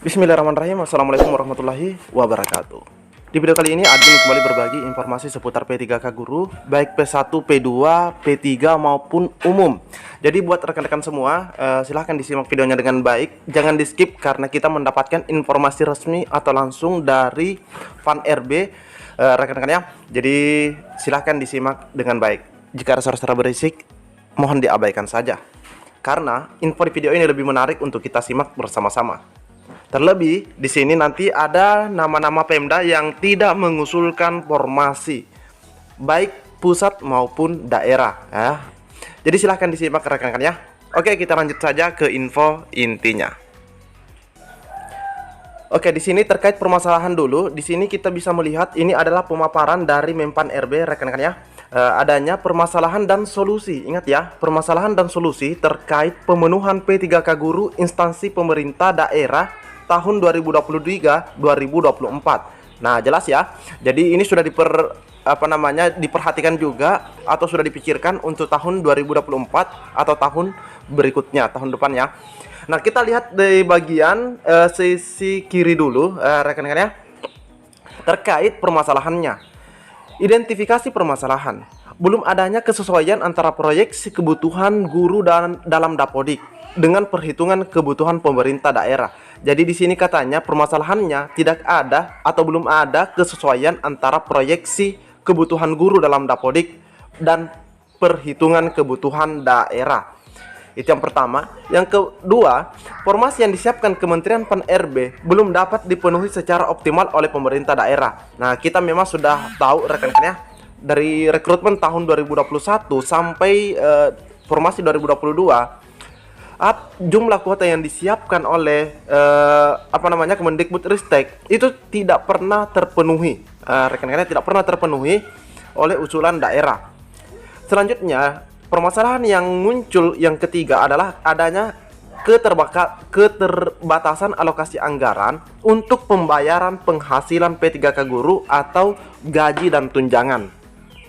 Bismillahirrahmanirrahim. Assalamualaikum warahmatullahi wabarakatuh. Di video kali ini admin kembali berbagi informasi seputar P3K Guru, baik P1, P2, P3 maupun umum. Jadi buat rekan-rekan semua, silahkan disimak videonya dengan baik. Jangan di skip karena kita mendapatkan informasi resmi atau langsung dari Pan RB, rekan-rekannya. Jadi silahkan disimak dengan baik. Jika ada suara-suara berisik, mohon diabaikan saja. Karena info di video ini lebih menarik untuk kita simak bersama-sama. Terlebih, di sini nanti ada nama-nama Pemda yang tidak mengusulkan formasi, baik pusat maupun daerah. Ya. Jadi silahkan disimak rekan-rekan ya. Oke, kita lanjut saja ke info intinya. Oke, di sini terkait permasalahan dulu. Di sini kita bisa melihat ini adalah pemaparan dari Menpan RB rekan-rekan ya. Adanya permasalahan dan solusi. Ingat ya, permasalahan dan solusi terkait pemenuhan P3K Guru instansi pemerintah daerah tahun 2023-2024. Nah, jelas ya. Jadi ini sudah diperhatikan juga atau sudah dipikirkan untuk tahun 2024 atau tahun berikutnya, tahun depannya. Nah, kita lihat di bagian sisi kiri dulu, rekan-rekan ya. Terkait permasalahannya. Identifikasi permasalahan. Belum adanya kesesuaian antara proyeksi kebutuhan guru dalam Dapodik dengan perhitungan kebutuhan pemerintah daerah. Jadi di sini katanya permasalahannya tidak ada atau belum ada kesesuaian antara proyeksi kebutuhan guru dalam Dapodik dan perhitungan kebutuhan daerah. Itu yang pertama. Yang kedua, formasi yang disiapkan Kementerian Pan RB belum dapat dipenuhi secara optimal oleh pemerintah daerah. Nah, kita memang sudah tahu rekan-rekan ya, dari rekrutmen tahun 2021 sampai formasi 2022, jumlah kuota yang disiapkan oleh Kemendikbudristek itu tidak pernah terpenuhi. Rekan-rekan tidak pernah terpenuhi oleh usulan daerah. Selanjutnya, permasalahan yang muncul yang ketiga adalah adanya keterbatasan alokasi anggaran untuk pembayaran penghasilan P3K Guru atau gaji dan tunjangan.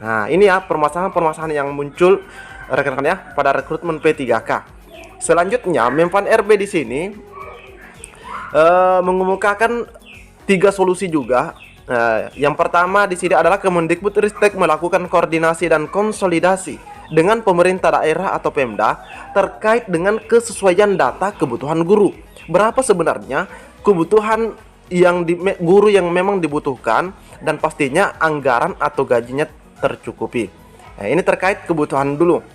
Nah, ini ya permasalahan-permasalahan yang muncul rekan-rekan ya pada rekrutmen P3K. Selanjutnya, Menpan RB di sini mengemukakan 3 solusi juga. Yang pertama di sini adalah Kemendikbudristek melakukan koordinasi dan konsolidasi dengan pemerintah daerah atau Pemda terkait dengan kesesuaian data kebutuhan guru. Berapa sebenarnya kebutuhan guru yang memang dibutuhkan dan pastinya anggaran atau gajinya tercukupi. Nah, ini terkait kebutuhan dulu.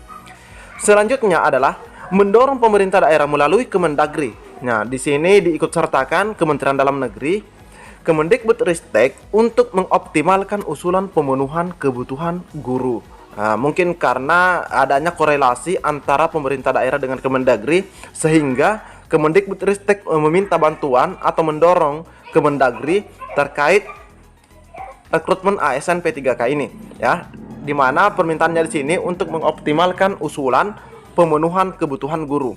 Selanjutnya adalah mendorong pemerintah daerah melalui Kemendagri. Nah, di sini diikut sertakan Kementerian Dalam Negeri, Kemendikbudristek untuk mengoptimalkan usulan pemenuhan kebutuhan guru. Nah, mungkin karena adanya korelasi antara pemerintah daerah dengan Kemendagri sehingga Kemendikbudristek meminta bantuan atau mendorong Kemendagri terkait rekrutmen ASN P3K ini ya, di mana permintaannya di sini untuk mengoptimalkan usulan pemenuhan kebutuhan guru.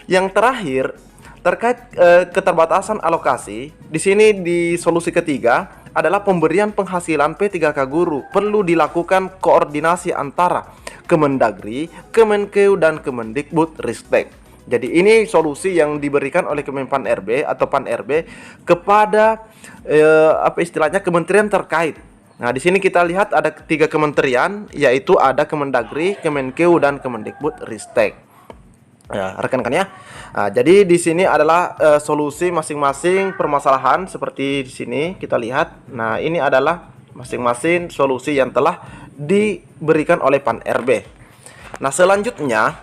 Yang terakhir terkait keterbatasan alokasi, di sini di solusi ketiga adalah pemberian penghasilan P3K Guru perlu dilakukan koordinasi antara Kemendagri, Kemenkeu dan Kemendikbudristek. Jadi ini solusi yang diberikan oleh Kemenpan RB atau Pan RB kepada kementerian terkait. Nah, di sini kita lihat ada 3 kementerian, yaitu ada Kemendagri, Kemenkeu dan Kemendikbudristek. Ya, rekan-rekan ya. Nah, jadi di sini adalah solusi masing-masing permasalahan seperti di sini kita lihat. Nah, ini adalah masing-masing solusi yang telah diberikan oleh Pan RB. Nah, selanjutnya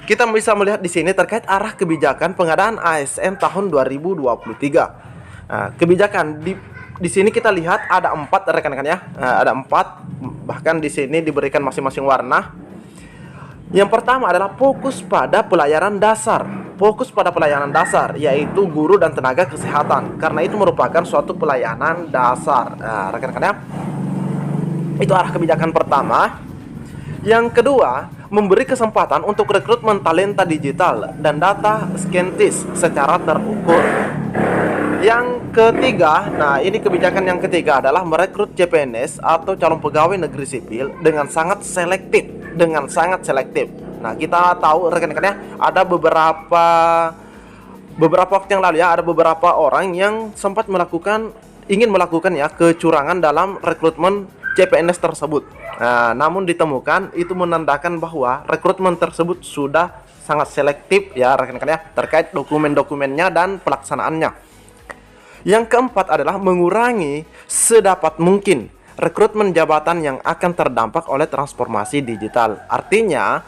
kita bisa melihat di sini terkait arah kebijakan pengadaan ASN tahun 2023. Nah, kebijakan di sini kita lihat ada 4 rekan-rekan ya. Nah, ada 4, bahkan di sini diberikan masing-masing warna. Yang pertama adalah fokus pada pelayanan dasar. Fokus pada pelayanan dasar yaitu guru dan tenaga kesehatan, karena itu merupakan suatu pelayanan dasar. Nah, rekan-rekan ya. Itu arah kebijakan pertama. Yang kedua, memberi kesempatan untuk rekrutmen talenta digital dan data scientist secara terukur. Yang ketiga, nah ini kebijakan yang ketiga adalah merekrut CPNS atau calon pegawai negeri sipil dengan sangat selektif. Nah, kita tahu rekan-rekan ya, ada beberapa beberapa waktu yang lalu ya, ada beberapa orang yang sempat ingin melakukan ya kecurangan dalam rekrutmen CPNS tersebut. Nah, namun ditemukan itu menandakan bahwa rekrutmen tersebut sudah sangat selektif ya rekan-rekan ya, terkait dokumen-dokumennya dan pelaksanaannya. Yang keempat adalah mengurangi sedapat mungkin rekrutmen jabatan yang akan terdampak oleh transformasi digital. Artinya,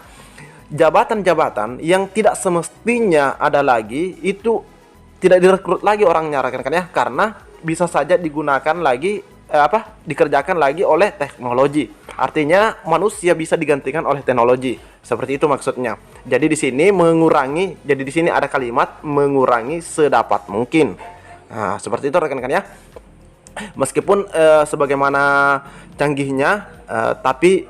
jabatan-jabatan yang tidak semestinya ada lagi itu tidak direkrut lagi orangnya rekan-rekan ya, karena bisa saja digunakan lagi dikerjakan lagi oleh teknologi. Artinya manusia bisa digantikan oleh teknologi. Seperti itu maksudnya. Jadi di sini jadi di sini ada kalimat mengurangi sedapat mungkin. Nah, seperti itu rekan-rekan ya. Meskipun sebagaimana canggihnya, tapi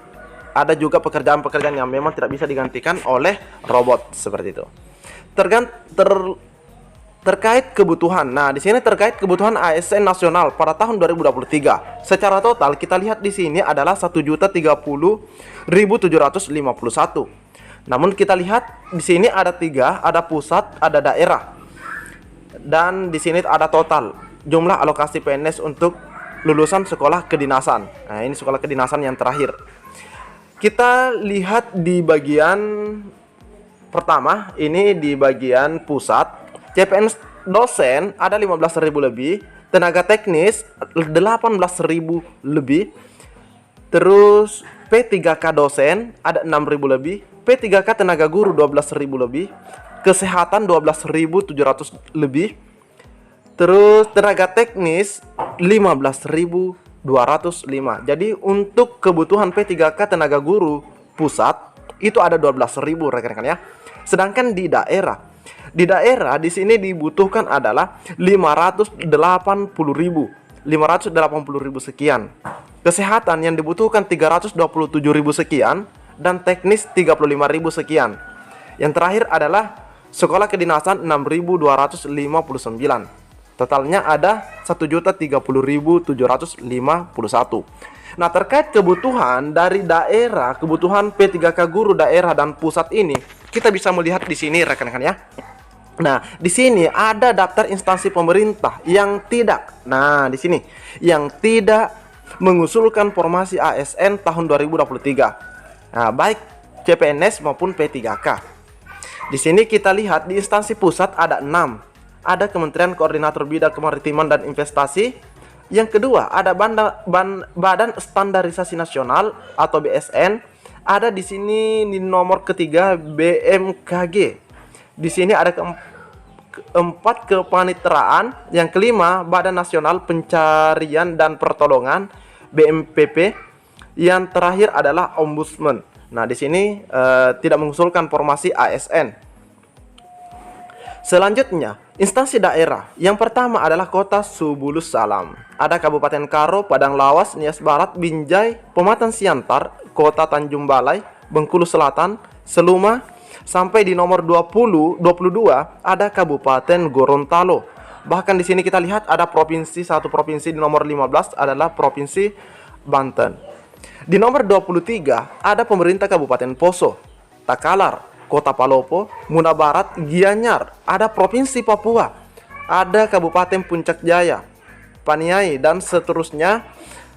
ada juga pekerjaan-pekerjaan yang memang tidak bisa digantikan oleh robot seperti itu. Terkait kebutuhan. Nah, di sini terkait kebutuhan ASN nasional pada tahun 2023. Secara total kita lihat di sini adalah 1.030.751. Namun kita lihat di sini ada tiga, ada pusat, ada daerah. Dan di sini ada total jumlah alokasi PNS untuk lulusan sekolah kedinasan. Nah, ini sekolah kedinasan yang terakhir. Kita lihat di bagian pertama, ini di bagian pusat. CPNS dosen ada 15.000 lebih, tenaga teknis 18.000 lebih. Terus P3K dosen ada 6.000 lebih, P3K tenaga guru 12.000 lebih, kesehatan 12.700 lebih. Terus tenaga teknis 15.205. Jadi untuk kebutuhan P3K tenaga guru pusat itu ada 12.000 rekan-rekan ya. Sedangkan di daerah di sini dibutuhkan adalah 580.000 sekian. Kesehatan yang dibutuhkan 327.000 sekian, dan teknis 35.000 sekian. Yang terakhir adalah sekolah kedinasan 6.259. Totalnya ada 1.030.751. Nah, terkait kebutuhan dari daerah, kebutuhan P3K guru daerah dan pusat ini, kita bisa melihat di sini rekan-rekan ya. Nah, di sini ada daftar instansi pemerintah yang tidak. Nah, di sini yang tidak mengusulkan formasi ASN tahun 2023. Nah, baik CPNS maupun P3K. Di sini kita lihat di instansi pusat ada 6. Ada Kementerian Koordinator Bidang Kemaritiman dan Investasi. Yang kedua, ada Badan Standarisasi Nasional atau BSN. Ada di sini di nomor ketiga BMKG. Di sini ada keempat kepaniteraan, yang kelima Badan Nasional Pencarian dan Pertolongan BNPB, yang terakhir adalah Ombudsman. Nah, di sini tidak mengusulkan formasi ASN. Selanjutnya, instansi daerah. Yang pertama adalah Kota Subulus Salam. Ada Kabupaten Karo, Padang Lawas, Nias Barat, Binjai, Pematang Siantar, Kota Tanjung Balai, Bengkulu Selatan, Seluma. Sampai di nomor 22 ada Kabupaten Gorontalo. Bahkan di sini kita lihat ada satu provinsi di nomor 15 adalah Provinsi Banten. Di nomor 23 ada pemerintah Kabupaten Poso, Takalar, Kota Palopo, Muna Barat, Gianyar, ada Provinsi Papua, ada Kabupaten Puncak Jaya, Paniai, dan seterusnya.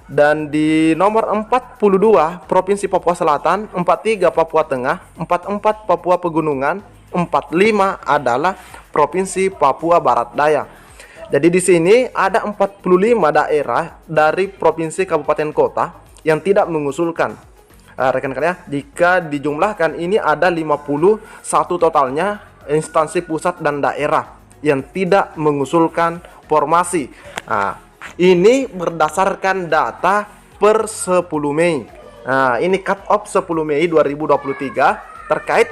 Dan di nomor 42 Provinsi Papua Selatan, 43 Papua Tengah, 44 Papua Pegunungan, 45 adalah Provinsi Papua Barat Daya. Jadi di sini ada 45 daerah dari provinsi kabupaten kota yang tidak mengusulkan. Rekan-rekan ya, jika dijumlahkan ini ada 51 totalnya instansi pusat dan daerah yang tidak mengusulkan formasi. Ini berdasarkan data per 10 Mei. Nah, ini cut off 10 Mei 2023 terkait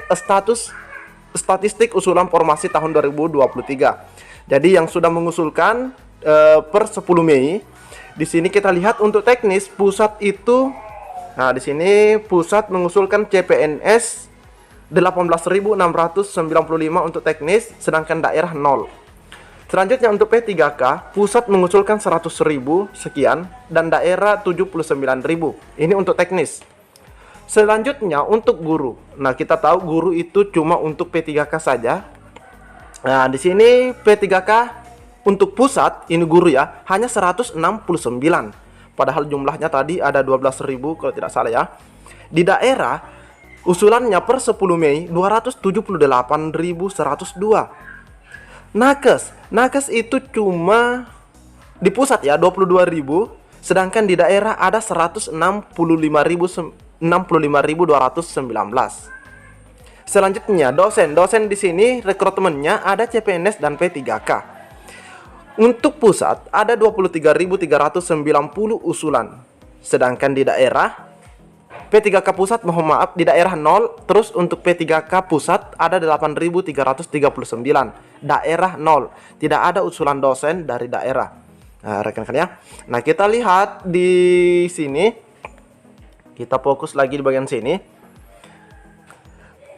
statistik usulan formasi tahun 2023. Jadi yang sudah mengusulkan per 10 Mei. Di sini kita lihat untuk teknis pusat itu. Nah, di sini pusat mengusulkan CPNS 18.695 untuk teknis, sedangkan daerah 0. Selanjutnya untuk P3K, pusat mengusulkan 100.000 sekian dan daerah 79.000. Ini untuk teknis. Selanjutnya untuk guru. Nah, kita tahu guru itu cuma untuk P3K saja. Nah, di sini P3K untuk pusat ini guru ya, hanya 169. Padahal jumlahnya tadi ada 12.000 kalau tidak salah ya. Di daerah usulannya per 10 Mei 278.102. Nakes itu cuma di pusat ya 22.000, sedangkan di daerah ada 165.219. Selanjutnya dosen di sini rekrutmennya ada CPNS dan P3K. Untuk pusat ada 23.390 usulan, sedangkan di daerah P3K pusat mohon maaf di daerah 0, terus untuk P3K pusat ada 8.339, daerah 0, tidak ada usulan dosen dari daerah. Nah, rekan-rekan ya. Nah, kita lihat di sini, kita fokus lagi di bagian sini.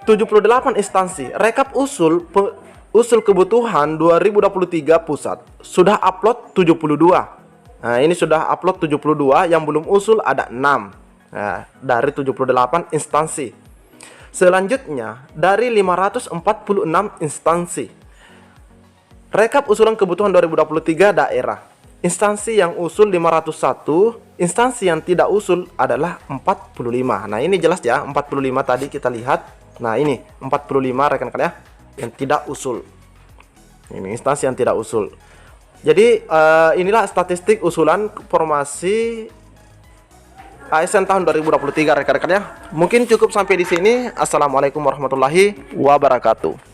78 instansi rekap usul kebutuhan 2023 pusat sudah upload 72. Nah, ini sudah upload 72, yang belum usul ada 6. Nah, dari 78 instansi. Selanjutnya dari 546 instansi rekap usulan kebutuhan 2023 daerah. Instansi yang usul 501, instansi yang tidak usul adalah 45. Nah, ini jelas ya, 45 tadi kita lihat. Nah, ini 45 rekan-rekan ya, yang tidak usul. Ini instansi yang tidak usul. Jadi inilah statistik usulan formasi ASN tahun 2023 rekan-rekan ya. Mungkin cukup sampai di sini. Assalamualaikum warahmatullahi wabarakatuh.